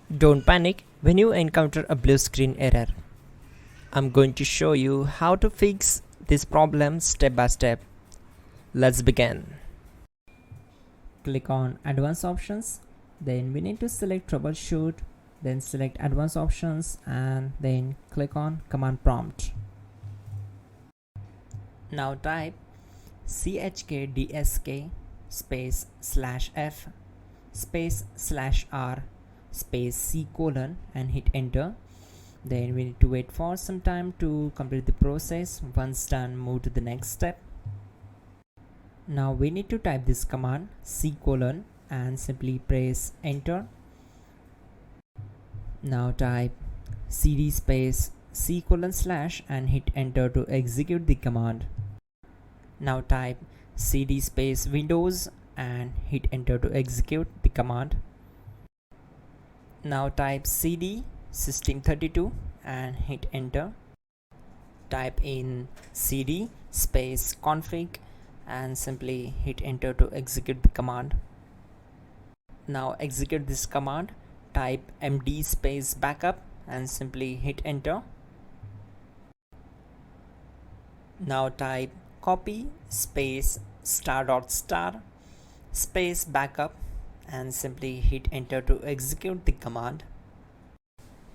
Don't panic when you encounter a blue screen error. I'm going to show you how to fix this problem step by step. Let's begin. Click on Advanced Options, then we need to select Troubleshoot, then select Advanced Options and then click on Command Prompt. Now type chkdsk space /f space /r space c : and hit enter. Then we need to wait for some time to complete the process. Once done, move to the next step. Now we need to type this command c : and simply press enter. Now type cd space c : / and hit enter to execute the command. Now type cd space Windows and hit enter to execute the command. Now type cd system32 and hit enter. Type in cd space config and simply hit enter to execute the command. Now execute this command. Type md space backup and simply hit enter. Now type copy space ** space backup and simply hit enter to execute the command.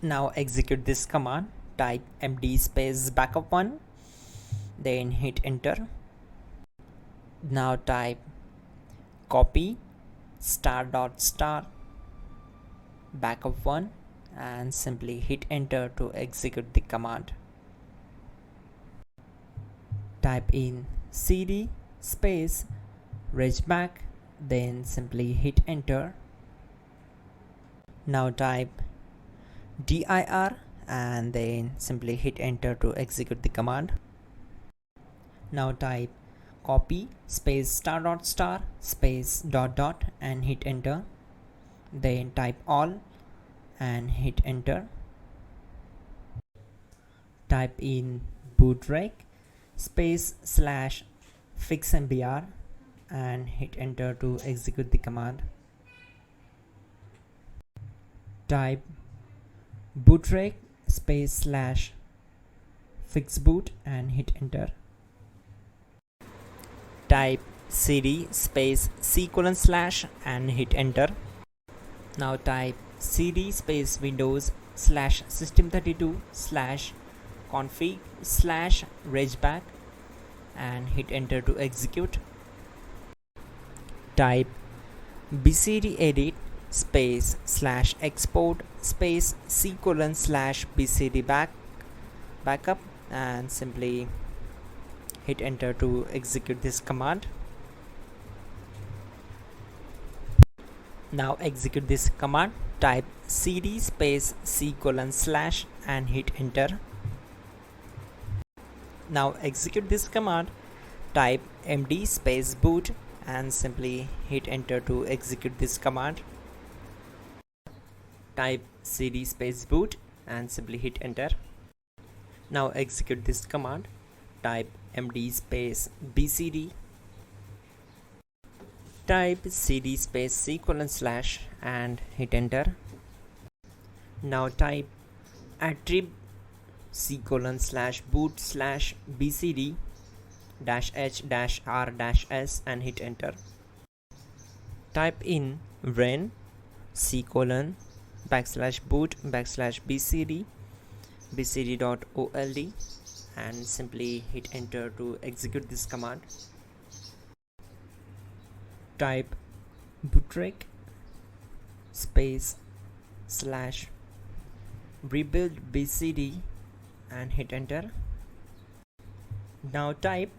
Now execute this command. Type md space backup1, then hit enter. Now type copy ** backup1 and simply hit enter to execute the command. Type in cd space regback, then simply hit enter. Now type dir and then simply hit enter to execute the command. Now type copy space ** space ... and hit enter. Then type all and hit enter. Type in bootrec space / fixmbr and hit enter to execute the command. Type bootrec space / fixboot and hit enter. Type cd space c : / and hit enter. Now type cd space Windows / system32 / config / regback and hit enter to execute. Type bcdedit space / export space c : / bcd backup and simply hit enter to execute this command. Now execute this command. Type cd space c : / and hit enter. Now execute this command. Type md space boot and simply hit enter to execute this command. Type cd space boot and simply hit enter. Now execute this command. Type md space bcd. Type cd space c : / and hit enter. Now type attrib c : / boot / bcd -h -r -s and hit enter. Type in ren c : \boot \bcd bcd.old and simply hit enter to execute this command. Type bootrec space / rebuildbcd and hit enter. Now type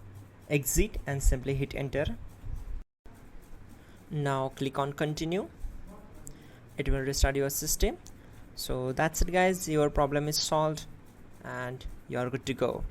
exit and simply hit enter. Now click on continue. It will restart your system. So that's it guys, your problem is solved and you are good to go.